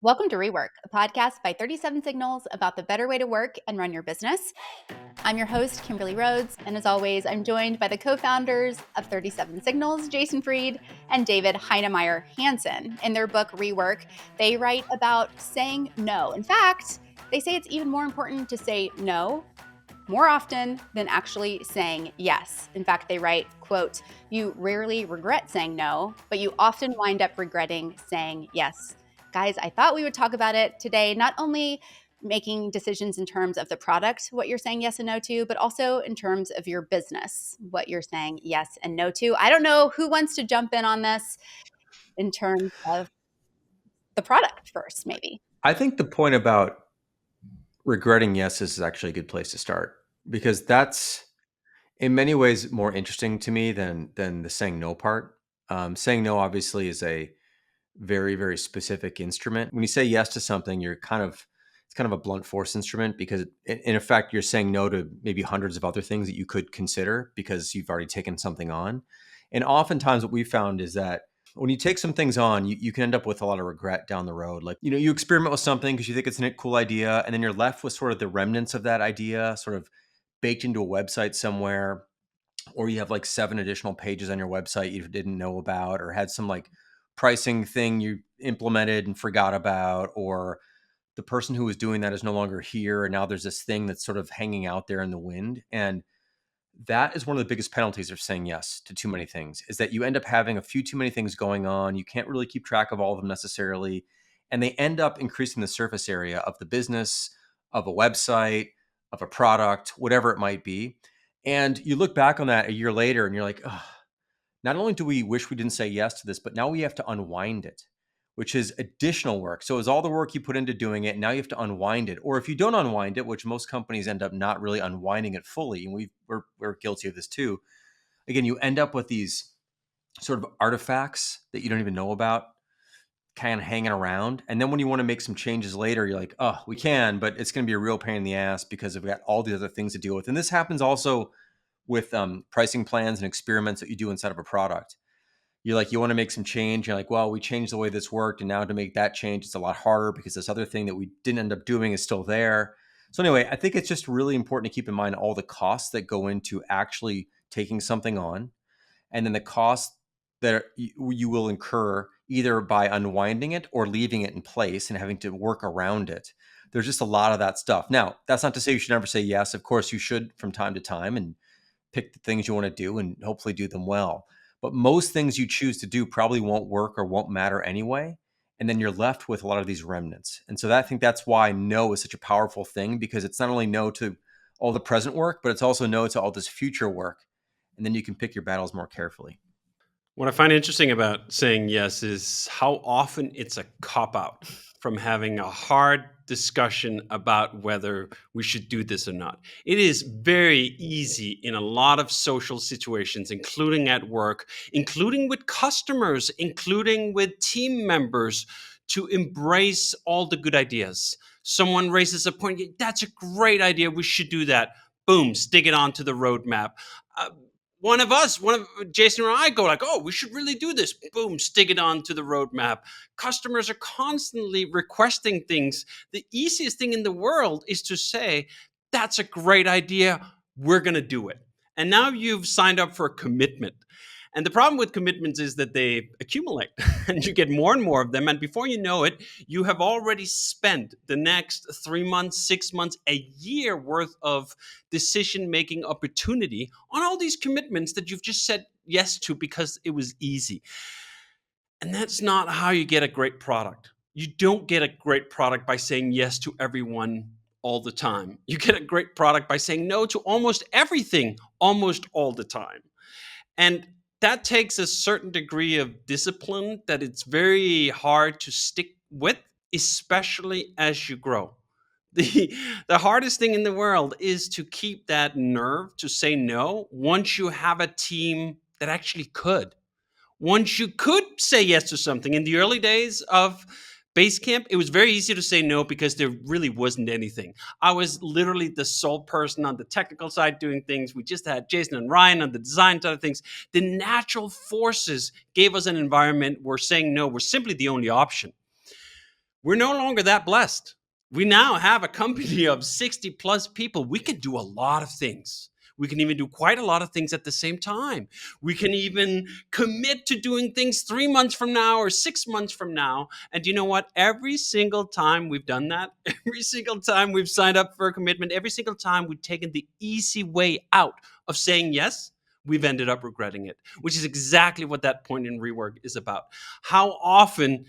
Welcome to REWORK, a podcast by 37 Signals about the better way to work and run your business. I'm your host, Kimberly Rhodes, and as always, I'm joined by the co-founders of 37 Signals, Jason Fried and David Heinemeier Hansson. In their book, REWORK, they write about saying no. In fact, they say it's even more important to say no more often than actually saying yes. In fact, they write, quote, "You rarely regret saying no, but you often wind up regretting saying yes." Guys, I thought we would talk about it today, not only making decisions in terms of the product, what you're saying yes and no to, but also in terms of your business, what you're saying yes and no to. I don't know who wants to jump in on this in terms of the product first, maybe. I think the point about regretting yeses is actually a good place to start because that's in many ways more interesting to me than the saying no part. Saying no obviously is a very specific instrument. When you say yes to something, it's kind of a blunt force instrument because in effect you're saying no to maybe hundreds of other things that you could consider because you've already taken something on. And oftentimes what we found is that when you take some things on, you can end up with a lot of regret down the road. Like, you experiment with something because you think it's a cool idea, and then you're left with sort of the remnants of that idea sort of baked into a website somewhere, or you have like 7 additional pages on your website you didn't know about, or had some like pricing thing you implemented and forgot about, or the person who was doing that is no longer here. And now there's this thing that's sort of hanging out there in the wind. And that is one of the biggest penalties of saying yes to too many things, is that you end up having a few too many things going on. You can't really keep track of all of them necessarily. And they end up increasing the surface area of the business, of a website, of a product, whatever it might be. And you look back on that a year later and you're like, oh, not only do we wish we didn't say yes to this, but now we have to unwind it, which is additional work. So it's all the work you put into doing it. Now you have to unwind it. Or if you don't unwind it, which most companies end up not really unwinding it fully, and we're guilty of this too. Again, you end up with these sort of artifacts that you don't even know about kind of hanging around. And then when you want to make some changes later, you're like, oh, we can, but it's going to be a real pain in the ass because we've got all the other things to deal with. And this happens also with pricing plans and experiments that you do inside of a product. You're like, you want to make some change. You're like, well, we changed the way this worked. And now to make that change, it's a lot harder because this other thing that we didn't end up doing is still there. So anyway, I think it's just really important to keep in mind all the costs that go into actually taking something on, and then the costs that you will incur either by unwinding it or leaving it in place and having to work around it. There's just a lot of that stuff. Now, that's not to say you should never say yes. Of course, you should from time to time and pick the things you want to do and hopefully do them well. But most things you choose to do probably won't work or won't matter anyway. And then you're left with a lot of these remnants. And so I think that's why no is such a powerful thing, because it's not only no to all the present work, but it's also no to all this future work. And then you can pick your battles more carefully. What I find interesting about saying yes is how often it's a cop out from having a hard discussion about whether we should do this or not. It is very easy in a lot of social situations, including at work, including with customers, including with team members, to embrace all the good ideas. Someone raises a point, that's a great idea, we should do that. Boom, stick it onto the roadmap. One of Jason or I go like, oh, we should really do this. Boom, stick it onto the roadmap. Customers are constantly requesting things. The easiest thing in the world is to say, that's a great idea. We're going to do it. And now you've signed up for a commitment. And the problem with commitments is that they accumulate and you get more and more of them. And before you know it, you have already spent the next 3 months, 6 months, a year worth of decision-making opportunity on all these commitments that you've just said yes to because it was easy. And that's not how you get a great product. You don't get a great product by saying yes to everyone all the time. You get a great product by saying no to almost everything almost all the time. And that takes a certain degree of discipline that it's very hard to stick with, especially as you grow. The hardest thing in the world is to keep that nerve to say no once you have a team that actually could. Once you could say yes to something. In the early days of Basecamp, it was very easy to say no because there really wasn't anything. I was literally the sole person on the technical side doing things. We just had Jason and Ryan on the design side of things. The natural forces gave us an environment where saying no was simply the only option. we're no longer that blessed. We now have a company of 60 plus people. We can do a lot of things. We can even do quite a lot of things at the same time. We can even commit to doing things 3 months from now or 6 months from now. And you know what? Every single time we've done that, every single time we've signed up for a commitment, every single time we've taken the easy way out of saying yes, we've ended up regretting it, which is exactly what that point in rework is about. How often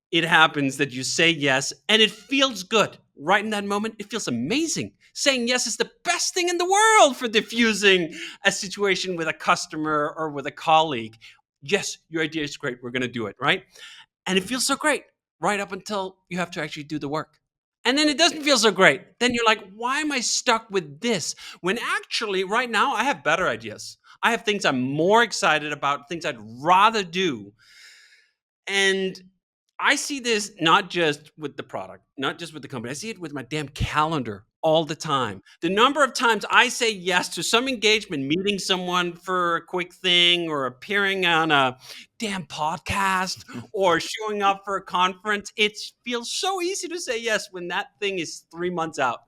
it happens that you say yes and it feels good right in that moment. It feels amazing. Saying yes is the best thing in the world for diffusing a situation with a customer or with a colleague. Yes, your idea is great. We're going to do it, right? And it feels so great right up until you have to actually do the work. And then it doesn't feel so great. Then you're like, why am I stuck with this? When actually, right now, I have better ideas. I have things I'm more excited about, things I'd rather do. And I see this not just with the product, not just with the company. I see it with my damn calendar all the time. The number of times I say yes to some engagement, meeting someone for a quick thing or appearing on a damn podcast or showing up for a conference, it feels so easy to say yes when that thing is 3 months out.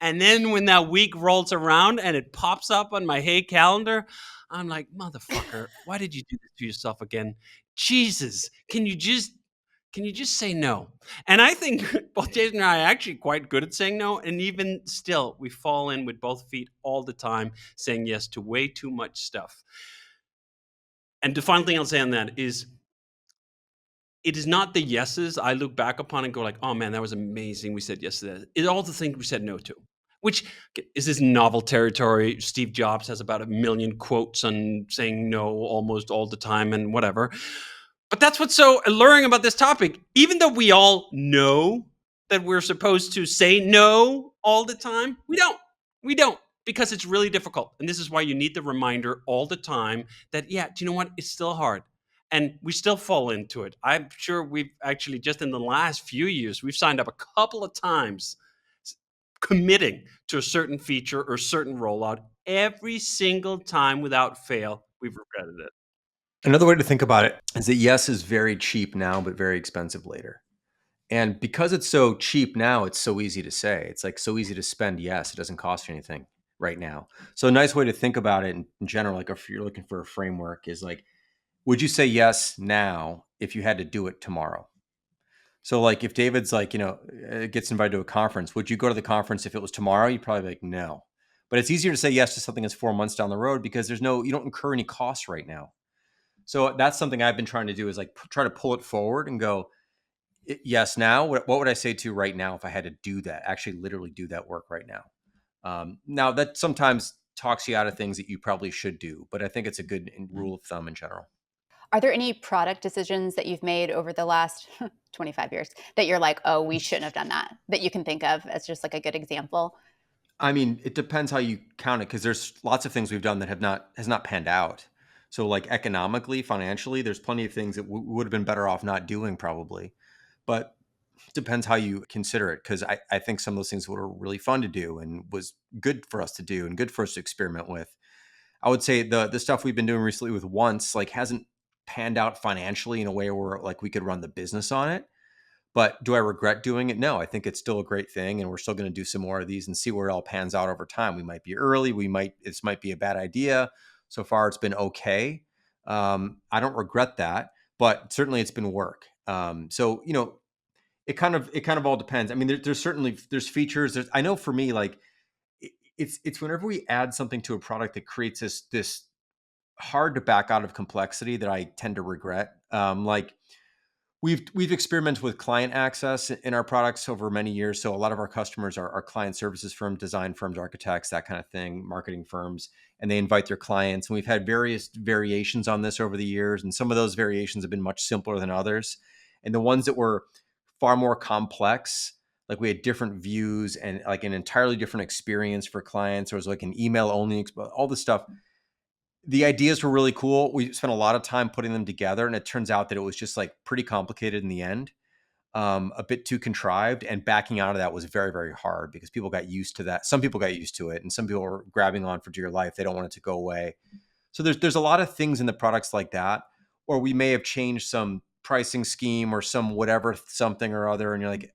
And then when that week rolls around and it pops up on my Hey calendar, I'm like, motherfucker, why did you do this to yourself again? Jesus, can you just say no? And I think both Jason and I are actually quite good at saying no. And even still, we fall in with both feet all the time, saying yes to way too much stuff. And the final thing I'll say on that is, it is not the yeses I look back upon and go like, oh man, that was amazing. We said yes to that. It's all the things we said no to, which is this novel territory. Steve Jobs has about 1 million quotes on saying no almost all the time and whatever. But that's what's so alluring about this topic. Even though we all know that we're supposed to say no all the time, we don't. We don't, because it's really difficult. And this is why you need the reminder all the time that, yeah, do you know what? It's still hard. And we still fall into it. I'm sure we've actually, just in the last few years, we've signed up a couple of times committing to a certain feature or certain rollout. Every single time without fail, we've regretted it. Another way to think about it is that yes is very cheap now, but very expensive later. And because it's so cheap now, it's so easy to say. It's like so easy to spend yes. It doesn't cost you anything right now. So a nice way to think about it in general, like if you're looking for a framework, is like, would you say yes now if you had to do it tomorrow? So like if David's like, gets invited to a conference, would you go to the conference if it was tomorrow? You'd probably be like, no. But it's easier to say yes to something that's 4 months down the road because you don't incur any costs right now. So that's something I've been trying to do, is like try to pull it forward and go, yes, now, what would I say to right now if I had to do that, actually literally do that work right now? Now that sometimes talks you out of things that you probably should do, but I think it's a good rule of thumb in general. Are there any product decisions that you've made over the last 25 years that you're like, oh, we shouldn't have done that you can think of as just like a good example? I mean, it depends how you count it, because there's lots of things we've done that has not panned out. So like economically, financially, there's plenty of things that would have been better off not doing probably. But it depends how you consider it, because I think some of those things were really fun to do and was good for us to do and good for us to experiment with. I would say the stuff we've been doing recently with Once like hasn't panned out financially in a way where like we could run the business on it. But do I regret doing it? No, I think it's still a great thing, and we're still going to do some more of these and see where it all pans out over time. We might be early. This might be a bad idea. So far, it's been okay. I don't regret that, but certainly it's been work. So it kind of all depends. I mean, there's features. I know for me, like it's whenever we add something to a product that creates this hard to back out of complexity that I tend to regret. Like we've experimented with client access in our products over many years. So a lot of our customers are client services firms, design firms, architects, that kind of thing, marketing firms, and they invite their clients. And we've had various variations on this over the years. And some of those variations have been much simpler than others. And the ones that were far more complex, like we had different views and like an entirely different experience for clients, or it was like an email only, all this stuff. The ideas were really cool. We spent a lot of time putting them together, and it turns out that it was just like pretty complicated in the end, a bit too contrived, and backing out of that was very, very hard because people got used to that. Some people got used to it, and some people were grabbing on for dear life. They don't want it to go away. So there's a lot of things in the products like that, or we may have changed some pricing scheme or some whatever something or other, and you're like,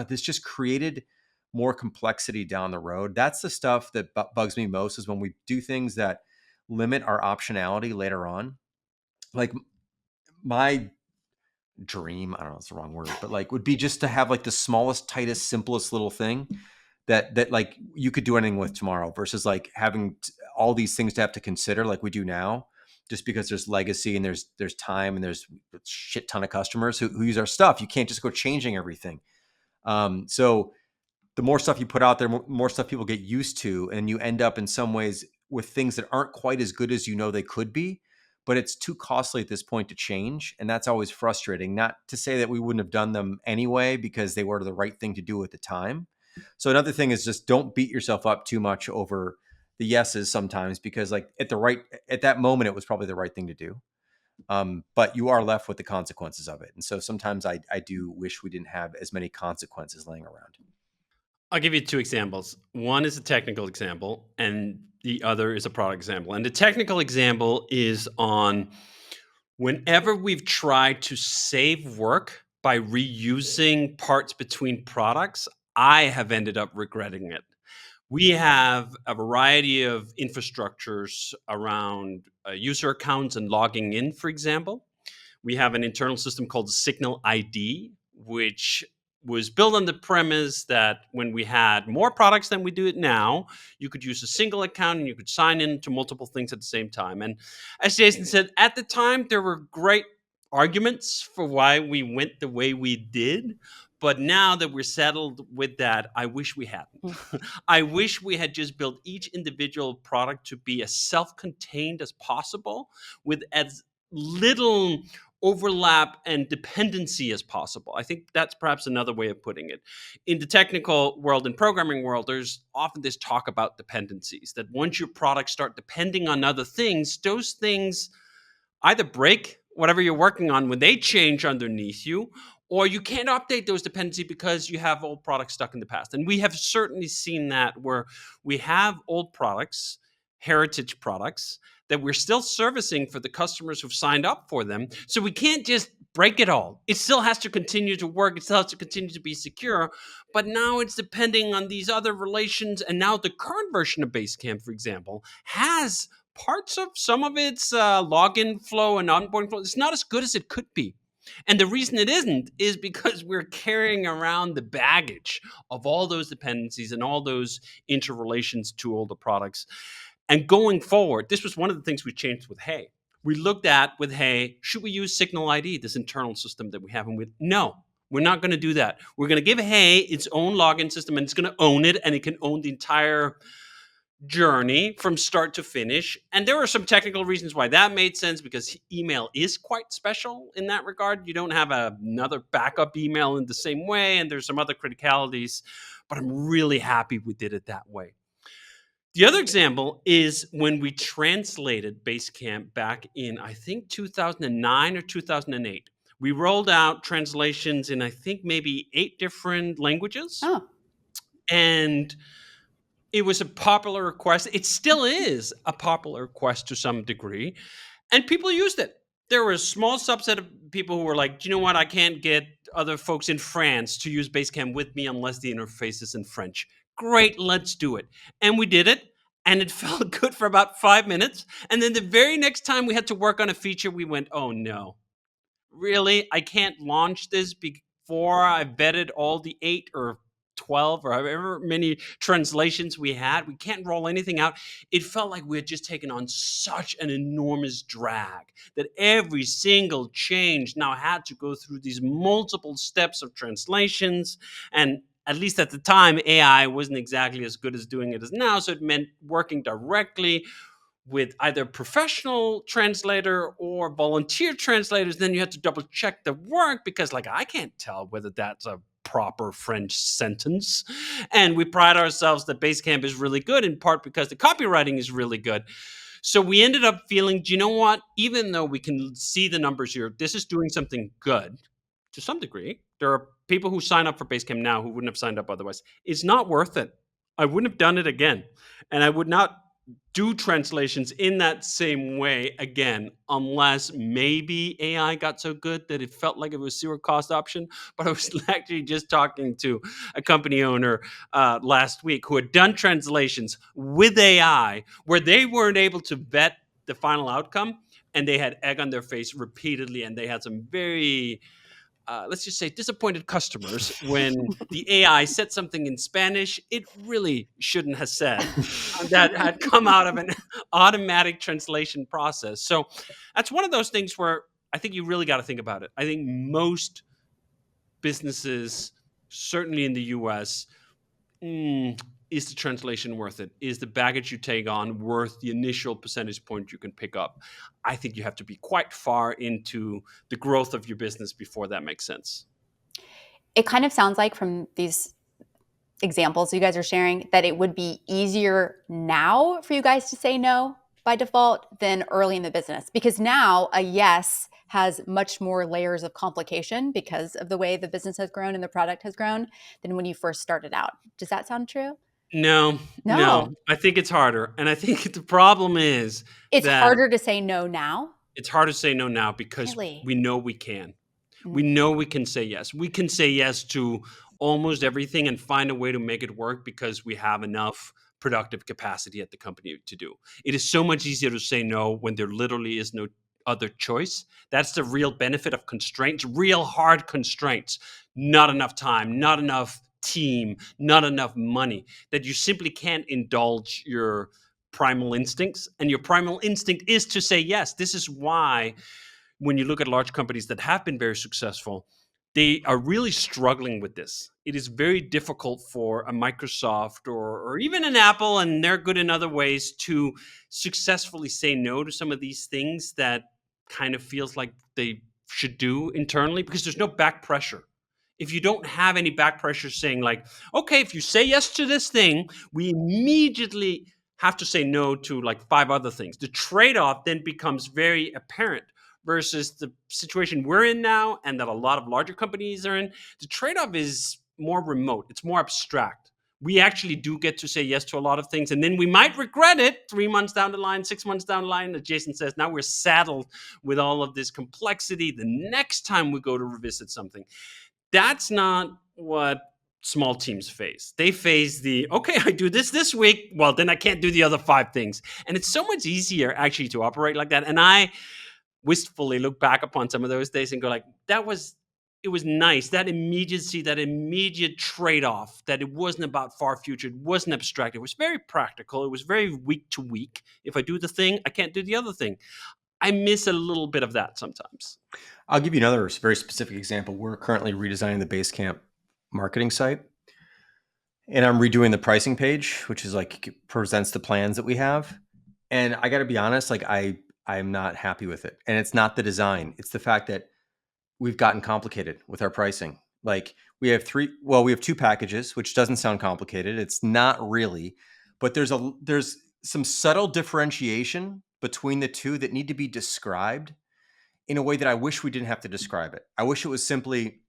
this just created more complexity down the road. That's the stuff that bugs me most, is when we do things that limit our optionality later on. Like my dream, I don't know, it's the wrong word, but like would be just to have like the smallest, tightest, simplest little thing that like you could do anything with tomorrow, versus like having all these things to have to consider like we do now, just because there's legacy and there's time and there's a shit ton of customers who use our stuff. You can't just go changing everything. So the more stuff you put out there, more stuff people get used to, and you end up in some ways with things that aren't quite as good as you know they could be, but it's too costly at this point to change, and that's always frustrating. Not to say that we wouldn't have done them anyway because they were the right thing to do at the time. So another thing is just don't beat yourself up too much over the yeses sometimes, because like at that moment it was probably the right thing to do. But you are left with the consequences of it, and so sometimes I do wish we didn't have as many consequences laying around. I'll give you two examples. One is a technical example, and the other is a product example. And the technical example is on whenever we've tried to save work by reusing parts between products, I have ended up regretting it. We have a variety of infrastructures around user accounts and logging in, for example. We have an internal system called Signal ID, which was built on the premise that when we had more products than we do it now, you could use a single account and you could sign in to multiple things at the same time. And as Jason said, at the time, there were great arguments for why we went the way we did. But now that we're settled with that, I wish we hadn't. I wish we had just built each individual product to be as self-contained as possible, with as little overlap and dependency as possible. I think that's perhaps another way of putting it. In the technical world and programming world, there's often this talk about dependencies, that once your products start depending on other things, those things either break whatever you're working on when they change underneath you, or you can't update those dependencies because you have old products stuck in the past. And we have certainly seen that, where we have old products, heritage products, that we're still servicing for the customers who've signed up for them. So we can't just break it all. It still has to continue to work. It still has to continue to be secure. But now it's depending on these other relations. And now the current version of Basecamp, for example, has parts of some of its login flow and onboarding flow. It's not as good as it could be. And the reason it isn't is because we're carrying around the baggage of all those dependencies and all those interrelations to all the products. And going forward, this was one of the things we changed with Hey. We looked at with Hey, should we use Signal ID, this internal system that we have? And no, we're not going to do that. We're going to give Hey its own login system, and it's going to own it, and it can own the entire journey from start to finish. And there were some technical reasons why that made sense, because email is quite special in that regard. You don't have another backup email in the same way, and there's some other criticalities, but I'm really happy we did it that way. The other example is when we translated Basecamp back in, I think, 2009 or 2008. We rolled out translations in, I think, maybe 8 different languages. Oh. And it was a popular request. It still is a popular request to some degree. And people used it. There were a small subset of people who were like, do you know what? I can't get other folks in France to use Basecamp with me unless the interface is in French. Great, let's do it. And we did it. And it felt good for about 5 minutes. And then the very next time we had to work on a feature, we went, oh no, really? I can't launch this before I've vetted all the 8 or 12 or however many translations we had. We can't roll anything out. It felt like we had just taken on such an enormous drag that every single change now had to go through these multiple steps of translations. And at least at the time, AI wasn't exactly as good as doing it as now. So it meant working directly with either professional translator or volunteer translators. Then you had to double check the work, because like I can't tell whether that's a proper French sentence. And we pride ourselves that Basecamp is really good, in part because the copywriting is really good. So we ended up feeling, do you know what? Even though we can see the numbers here, this is doing something good to some degree. There are people who sign up for Basecamp now who wouldn't have signed up otherwise. It's not worth it. I wouldn't have done it again. And I would not do translations in that same way again, unless maybe AI got so good that it felt like it was a zero cost option. But I was actually just talking to a company owner last week who had done translations with AI where they weren't able to vet the final outcome, and they had egg on their face repeatedly, and they had some very let's just say disappointed customers when the AI said something in Spanish it really shouldn't have said, that had come out of an automatic translation process. So that's one of those things where I think you really got to think about it. I think most businesses, certainly in the US, is the translation worth it? Is the baggage you take on worth the initial percentage point you can pick up? I think you have to be quite far into the growth of your business before that makes sense. It kind of sounds like from these examples you guys are sharing that it would be easier now for you guys to say no by default than early in the business, because now a yes has much more layers of complication because of the way the business has grown and the product has grown than when you first started out. Does that sound true? No, No. no. I think it's harder. And I think the problem is It's that harder to say no now? it's hard to say no now because Really? we know we can. We Mm. know we can say yes. We can say yes to almost everything and find a way to make it work because we have enough productive capacity at the company to do. It is so much easier to say no when there literally is no other choice. That's the real benefit of constraints, real hard constraints. Not enough time, not enough team, not enough money, that you simply can't indulge your primal instincts. And your primal instinct is to say yes. This is why when you look at large companies that have been very successful, they are really struggling with this. It is very difficult for a Microsoft or even an Apple, and they're good in other ways, to successfully say no to some of these things that kind of feels like they should do internally because there's no back pressure. If you don't have any back pressure saying like, okay, if you say yes to this thing, we immediately have to say no to like 5 other things. The trade-off then becomes very apparent versus the situation we're in now and that a lot of larger companies are in. The trade-off is more remote. It's more abstract. We actually do get to say yes to a lot of things, and then we might regret it 3 months down the line, 6 months down the line. As Jason says, now we're saddled with all of this complexity the next time we go to revisit something. That's not what small teams face. They face the, okay, I do this week, well, then I can't do the other 5 things. And it's so much easier actually to operate like that. And I wistfully look back upon some of those days and go like, it was nice, that immediacy, that immediate trade-off, that it wasn't about far future, it wasn't abstract, it was very practical, it was very week to week. If I do the thing, I can't do the other thing. I miss a little bit of that sometimes. I'll give you another very specific example. We're currently redesigning the Basecamp marketing site, and I'm redoing the pricing page, which is like presents the plans that we have. And I got to be honest, like I'm not happy with it. And it's not the design; it's the fact that we've gotten complicated with our pricing. Like we have 2 packages, which doesn't sound complicated. It's not really, but there's some subtle differentiation between the 2 that need to be described in a way that I wish we didn't have to describe it. I wish it was simply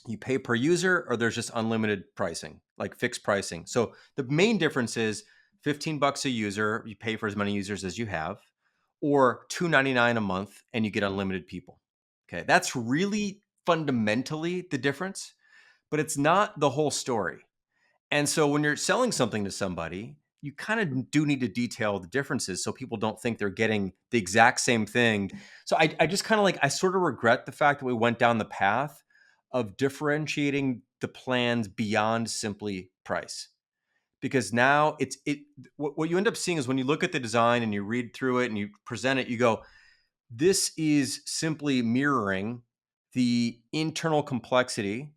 you pay per user or there's just unlimited pricing, like fixed pricing. So the main difference is $15 a user, you pay for as many users as you have, or $2.99 a month and you get unlimited people. Okay, that's really fundamentally the difference, but it's not the whole story. And so when you're selling something to somebody, you kind of do need to detail the differences so people don't think they're getting the exact same thing. So I just kind of like, I sort of regret the fact that we went down the path of differentiating the plans beyond simply price. Because now what you end up seeing is when you look at the design and you read through it and you present it, you go, this is simply mirroring the internal complexity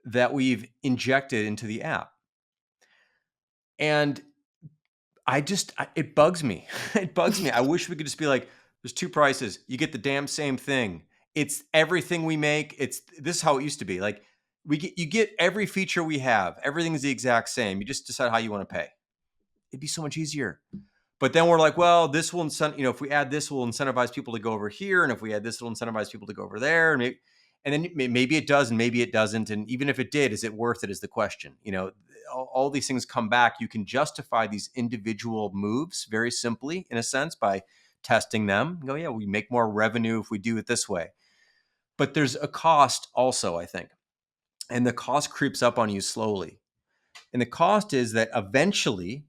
that we've injected into the app. And it bugs me. It bugs me. I wish we could just be like, there's 2 prices. You get the damn same thing. It's everything we make. This is how it used to be. Like you get every feature we have. Everything is the exact same. You just decide how you want to pay. It'd be so much easier. But then we're like, well, this will if we add this, will incentivize people to go over here, and if we add this, it'll incentivize people to go over there, and then maybe it does, and maybe it doesn't. And even if it did, is it worth it? Is the question. all these things come back, you can justify these individual moves very simply, in a sense, by testing them. You go, yeah, we make more revenue if we do it this way. But there's a cost also, I think. And the cost creeps up on you slowly. And the cost is that eventually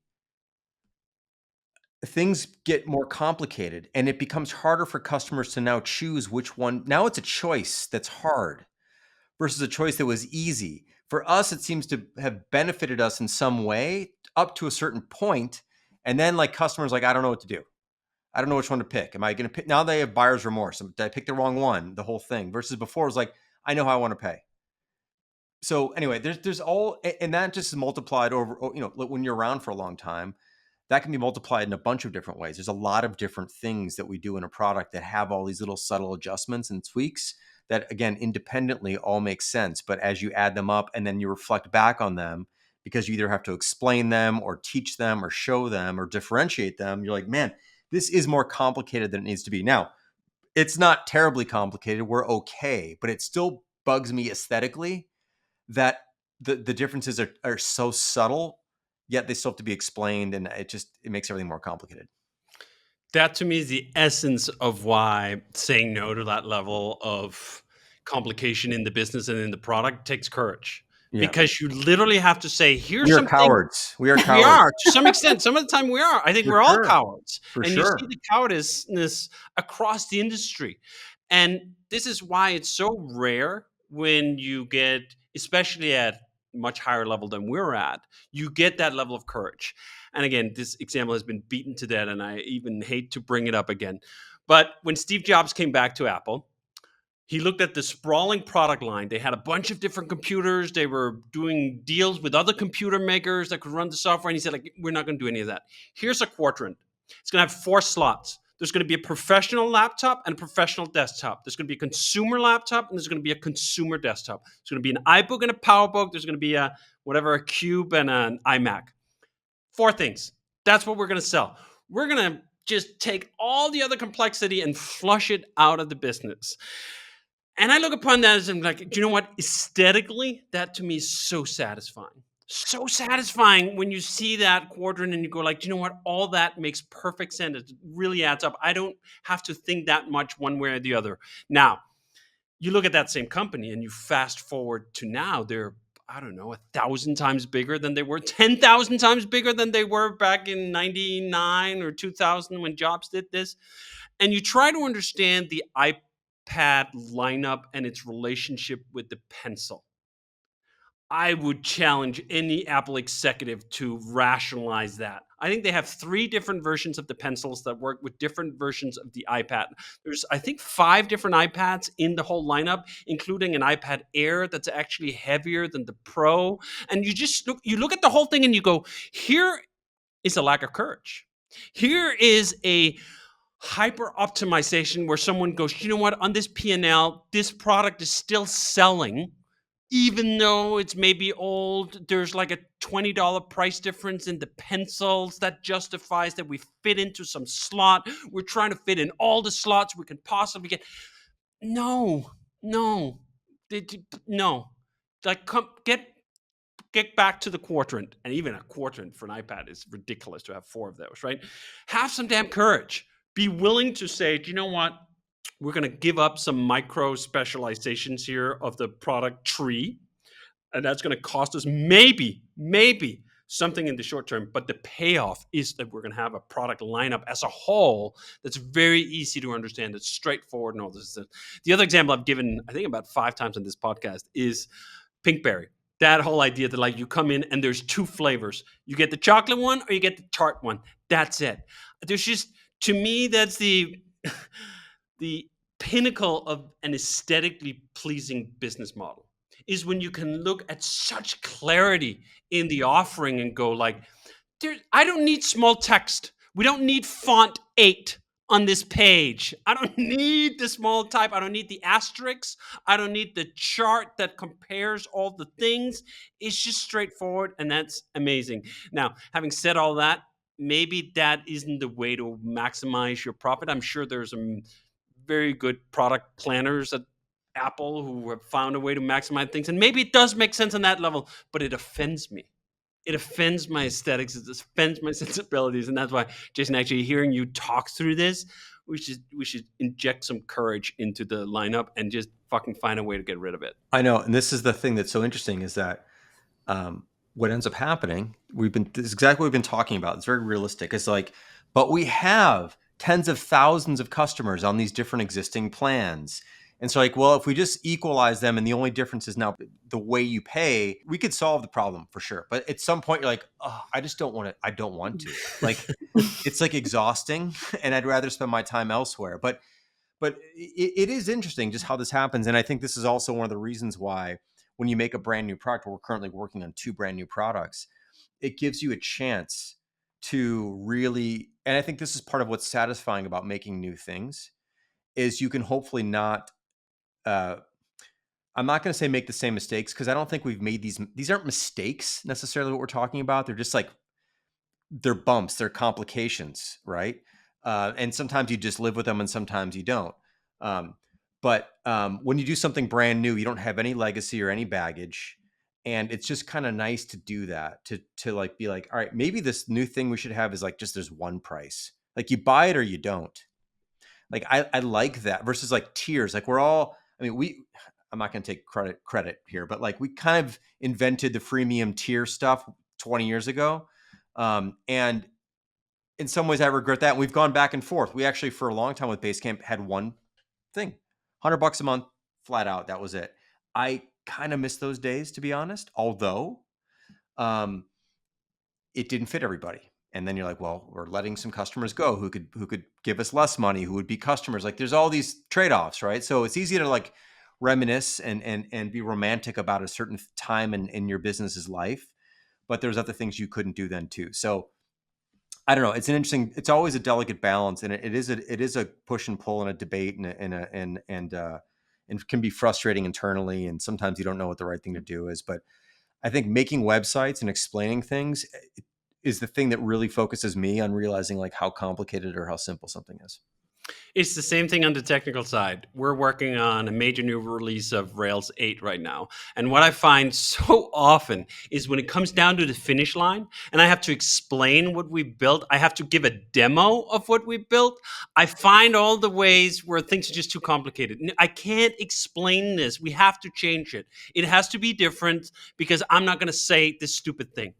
things get more complicated and it becomes harder for customers to now choose which one. Now it's a choice that's hard versus a choice that was easy. For us, it seems to have benefited us in some way up to a certain point. And then like customers like, I don't know what to do. I don't know which one to pick. Am I going to pick? Now they have buyer's remorse. Did I pick the wrong one? The whole thing versus before it was like, I know how I want to pay. So anyway, there's all, and that just is multiplied over, when you're around for a long time, that can be multiplied in a bunch of different ways. There's a lot of different things that we do in a product that have all these little subtle adjustments and tweaks that, again, independently all make sense. But as you add them up and then you reflect back on them, because you either have to explain them or teach them or show them or differentiate them, you're like, man, this is more complicated than it needs to be. Now, it's not terribly complicated. We're okay, but it still bugs me aesthetically that the differences are so subtle, yet they still have to be explained, and it makes everything more complicated. That to me is the essence of why saying no to that level of complication in the business and in the product takes courage. Yeah. Because you literally have to say, here's We are something. cowards. We are We cowards. are, to some extent. Some of the time we are. I think For we're all sure. cowards. For and sure. you see the cowardice across the industry. And this is why it's so rare when you get, especially at much higher level than we're at, you get that level of courage. And again, this example has been beaten to death, and I even hate to bring it up again. But when Steve Jobs came back to Apple, he looked at the sprawling product line. They had a bunch of different computers. They were doing deals with other computer makers that could run the software. And he said, like, we're not going to do any of that. Here's a quadrant. It's going to have 4 slots. There's going to be a professional laptop and a professional desktop. There's going to be a consumer laptop and there's going to be a consumer desktop. There's going to be an iBook and a PowerBook. There's going to be a Cube and an iMac. 4 things. That's what we're going to sell. We're going to just take all the other complexity and flush it out of the business. And I look upon that as I'm like, do you know what? Aesthetically, that to me is so satisfying. So satisfying when you see that quadrant and you go like, do you know what? All that makes perfect sense. It really adds up. I don't have to think that much one way or the other. Now, you look at that same company and you fast forward to now, they're, I don't know, 1,000 times bigger than they were, 10,000 times bigger than they were back in 99 or 2000 when Jobs did this. And you try to understand the iPad lineup and its relationship with the pencil. I would challenge any Apple executive to rationalize that. I think they have 3 different versions of the pencils that work with different versions of the iPad. There's, I think, 5 different iPads in the whole lineup, including an iPad Air that's actually heavier than the Pro. And you look at the whole thing and you go, here is a lack of courage. Here is a hyper optimization where someone goes, you know what, on this P&L, this product is still selling. Even though it's maybe old, there's like a $20 price difference in the pencils that justifies that we fit into some slot. We're trying to fit in all the slots we can possibly get. No. Like, get back to the quadrant. And even a quadrant for an iPad is ridiculous to have 4 of those, right? Have some damn courage. Be willing to say, do you know what? We're going to give up some micro specializations here of the product tree. And that's going to cost us maybe something in the short term. But the payoff is that we're going to have a product lineup as a whole that's very easy to understand. It's straightforward and all this. The other example I've given, I think about 5 times on this podcast, is Pinkberry. That whole idea that like you come in and there's 2 flavors. You get the chocolate one or you get the tart one. That's it. There's just, to me, that's the pinnacle of an aesthetically pleasing business model, is when you can look at such clarity in the offering and go like, I don't need small text. We don't need font 8 on this page. I don't need the small type. I don't need the asterisks. I don't need the chart that compares all the things. It's just straightforward, and that's amazing. Now, having said all that, maybe that isn't the way to maximize your profit. I'm sure there's some very good product planners at Apple who have found a way to maximize things. And maybe it does make sense on that level, but it offends me. It offends my aesthetics. It offends my sensibilities, and that's why, Jason, actually hearing you talk through this, we should inject some courage into the lineup and just fucking find a way to get rid of it. I know, and this is the thing that's so interesting is that what ends up happening, this is exactly what we've been talking about. It's very realistic. It's like, but we have tens of thousands of customers on these different existing plans. And so like, well, if we just equalize them and the only difference is now the way you pay, we could solve the problem for sure. But at some point you're like, oh, I just don't want to. I don't want to. Like, it's like exhausting and I'd rather spend my time elsewhere. But it is interesting just how this happens. And I think this is also one of the reasons why when you make a brand new product, we're currently working on 2 brand new products, it gives you a chance to really, and I think this is part of what's satisfying about making new things, is you can hopefully not, I'm not going to say make the same mistakes, because I don't think we've made these aren't mistakes necessarily what we're talking about. They're just like, they're bumps, they're complications, right? And sometimes you just live with them and sometimes you don't. But when you do something brand new, you don't have any legacy or any baggage. And it's just kind of nice to do that, to like be like, all right, maybe this new thing we should have is like, just there's one price. Like you buy it or you don't. Like I like that versus like tiers. Like we're all, I mean, I'm not going to take credit here, but like we kind of invented the freemium tier stuff 20 years ago. And in some ways I regret that. And we've gone back and forth. We actually, for a long time with Basecamp, had one thing, $100 a month, flat out. That was it. I kind of miss those days, to be honest, although it didn't fit everybody. And then you're like, well, we're letting some customers go who could give us less money, who would be customers. Like there's all these trade-offs, right? So it's easy to like reminisce and be romantic about a certain time in your business's life, but there's other things you couldn't do then too. So I don't know. It's always a delicate balance, and it is a push and pull and a debate and can be frustrating internally. And sometimes you don't know what the right thing to do is. But I think making websites and explaining things is the thing that really focuses me on realizing like how complicated or how simple something is. It's the same thing on the technical side. We're working on a major new release of Rails 8 right now. And what I find so often is when it comes down to the finish line and I have to explain what we built, I have to give a demo of what we built, I find all the ways where things are just too complicated. I can't explain this. We have to change it. It has to be different because I'm not going to say this stupid thing.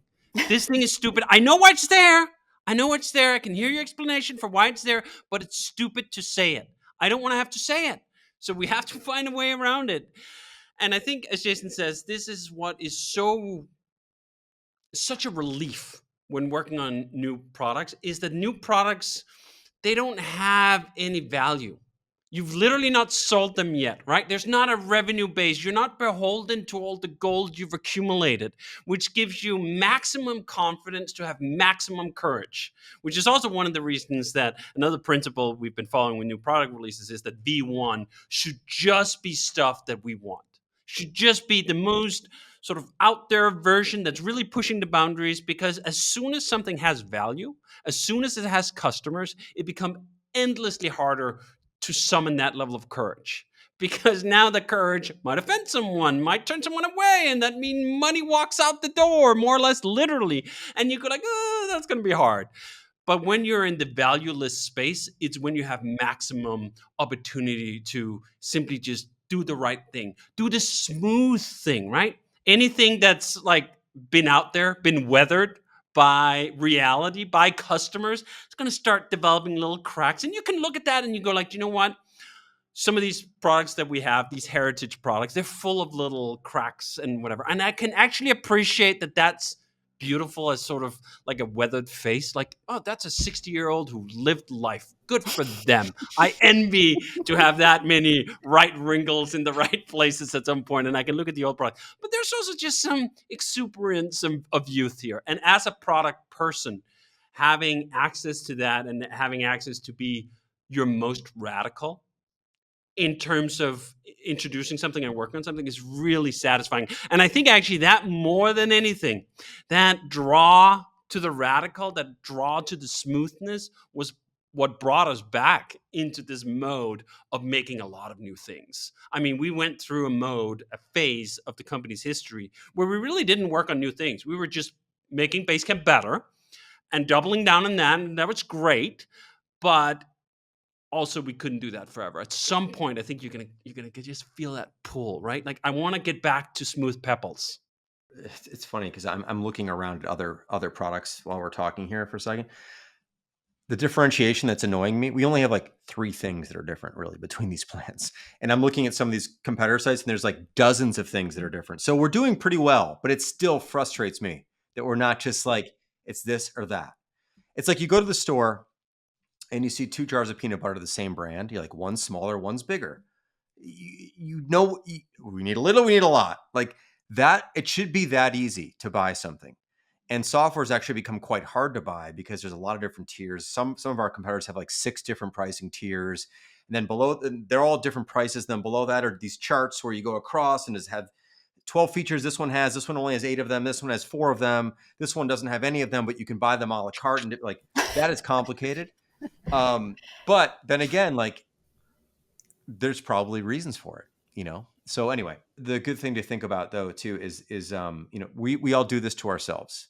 This thing is stupid. I know why it's there. I know it's there. I can hear your explanation for why it's there, but it's stupid to say it. I don't want to have to say it. So we have to find a way around it. And I think, as Jason says, this is what is such a relief when working on new products, is that new products, they don't have any value. You've literally not sold them yet, right? There's not a revenue base. You're not beholden to all the gold you've accumulated, which gives you maximum confidence to have maximum courage, which is also one of the reasons that another principle we've been following with new product releases is that V1 should just be stuff that we want. Should just be the most sort of out there version that's really pushing the boundaries, because as soon as something has value, as soon as it has customers, it becomes endlessly harder to summon that level of courage, because now the courage might offend someone, might turn someone away, and that means money walks out the door, more or less literally, and you go like, oh, that's going to be hard. But when you're in the valueless space, it's when you have maximum opportunity to simply just do the right thing, do the smooth thing, right? Anything that's like been out there, been weathered by reality, by customers, it's going to start developing little cracks. And you can look at that and you go like, you know what? Some of these products that we have, these heritage products, they're full of little cracks and whatever. And I can actually appreciate that that's beautiful as sort of like a weathered face. Like, oh, that's a 60-year-old who lived life. Good for them. I envy to have that many right wrinkles in the right places at some point, and I can look at the old product. But there's also just some exuberance of youth here. And as a product person, having access to that and having access to be your most radical in terms of introducing something and working on something is really satisfying. And I think actually that more than anything, that draw to the radical, that draw to the smoothness was what brought us back into this mode of making a lot of new things. I mean, we went through a phase of the company's history where we really didn't work on new things. We were just making Basecamp better and doubling down on that. And that was great. But also, we couldn't do that forever. At some point, I think you're gonna just feel that pull, right? Like, I want to get back to smooth pebbles. It's funny because I'm looking around at other products while we're talking here for a second. The differentiation that's annoying me, we only have like 3 things that are different really between these plans. And I'm looking at some of these competitor sites and there's like dozens of things that are different. So we're doing pretty well, but it still frustrates me that we're not just like, it's this or that. It's like you go to the store and you see 2 jars of peanut butter of the same brand. You're like, one's smaller, one's bigger. We need a little, we need a lot. Like that, it should be that easy to buy something. And software has actually become quite hard to buy because there's a lot of different tiers. Some of our competitors have like 6 different pricing tiers. And then below, they're all different prices. Then below that are these charts where you go across and has had 12 features. This one only has 8 of them. This one has 4 of them. This one doesn't have any of them, but you can buy them a la carte. And like that is complicated. But then again, like there's probably reasons for it, So anyway, the good thing to think about though too is we all do this to ourselves.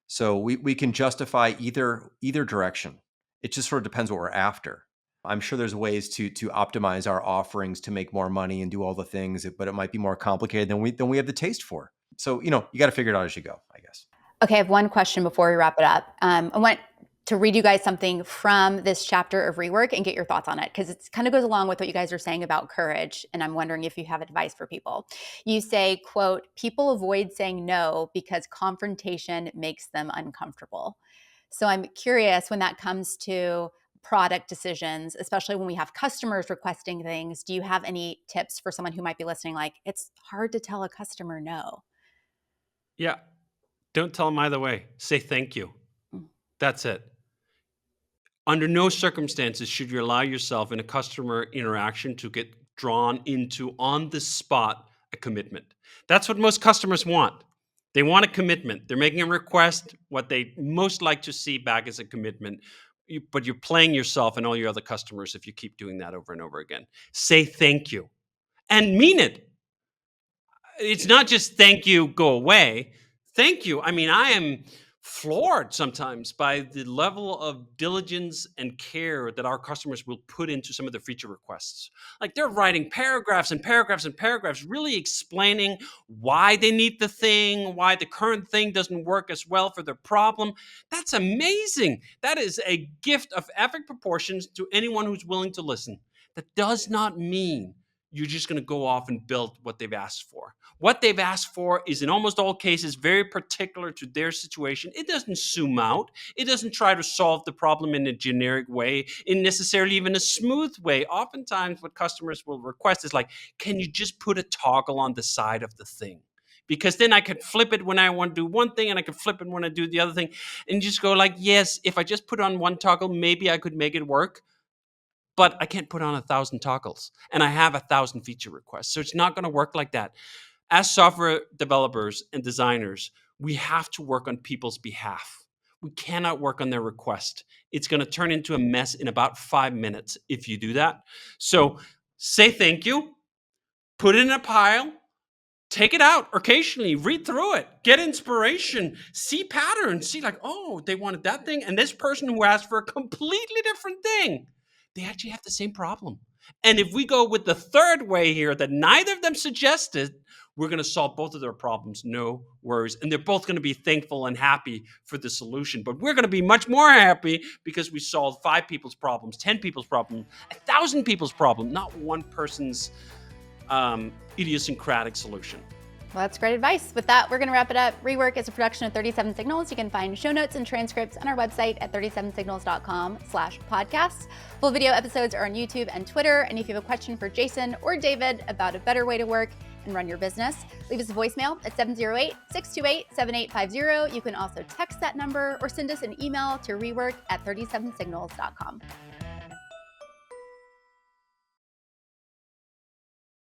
So we can justify either direction. It just sort of depends what we're after. I'm sure there's ways to optimize our offerings to make more money and do all the things, but it might be more complicated than we have the taste for. So, you got to figure it out as you go, I guess. Okay, I have one question before we wrap it up. I want to read you guys something from this chapter of REWORK and get your thoughts on it, because it kind of goes along with what you guys are saying about courage. And I'm wondering if you have advice for people. You say, quote, people avoid saying no because confrontation makes them uncomfortable. So I'm curious, when that comes to product decisions, especially when we have customers requesting things, do you have any tips for someone who might be listening? Like, it's hard to tell a customer no. Yeah. Don't tell them either way. Say thank you. That's it. Under no circumstances should you allow yourself in a customer interaction to get drawn into, on the spot, a commitment. That's what most customers want. They want a commitment. They're making a request. What they most like to see back is a commitment. But you're playing yourself and all your other customers if you keep doing that over and over again. Say thank you and mean it. It's not just thank you, go away. Thank you. I mean, I am floored sometimes by the level of diligence and care that our customers will put into some of the feature requests. Like they're writing paragraphs and paragraphs and paragraphs, really explaining why they need the thing, why the current thing doesn't work as well for their problem. That's amazing. That is a gift of epic proportions to anyone who's willing to listen. That does not mean you're just going to go off and build what they've asked for. What they've asked for is in almost all cases very particular to their situation. It doesn't zoom out. It doesn't try to solve the problem in a generic way, in necessarily even a smooth way. Oftentimes what customers will request is like, can you just put a toggle on the side of the thing? Because then I could flip it when I want to do one thing and I could flip it when I do the other thing, and just go like, yes, if I just put on one toggle, maybe I could make it work. But I can't put on 1,000 toggles and I have 1,000 feature requests. So it's not going to work like that. As software developers and designers, we have to work on people's behalf. We cannot work on their request. It's going to turn into a mess in about 5 minutes if you do that. So say thank you, put it in a pile, take it out occasionally, read through it, get inspiration, see patterns, see like, oh, they wanted that thing. And this person who asked for a completely different thing, they actually have the same problem. And if we go with the third way here that neither of them suggested, we're going to solve both of their problems, no worries. And they're both going to be thankful and happy for the solution. But we're going to be much more happy because we solved 5 people's problems, 10 people's problems, 1,000 people's problem, not one person's idiosyncratic solution. Well, that's great advice. With that, we're going to wrap it up. REWORK is a production of 37 Signals. You can find show notes and transcripts on our website at 37signals.com/podcasts. Full video episodes are on YouTube and Twitter. And if you have a question for Jason or David about a better way to work and run your business, leave us a voicemail at 708-628-7850. You can also text that number or send us an email to rework@37signals.com.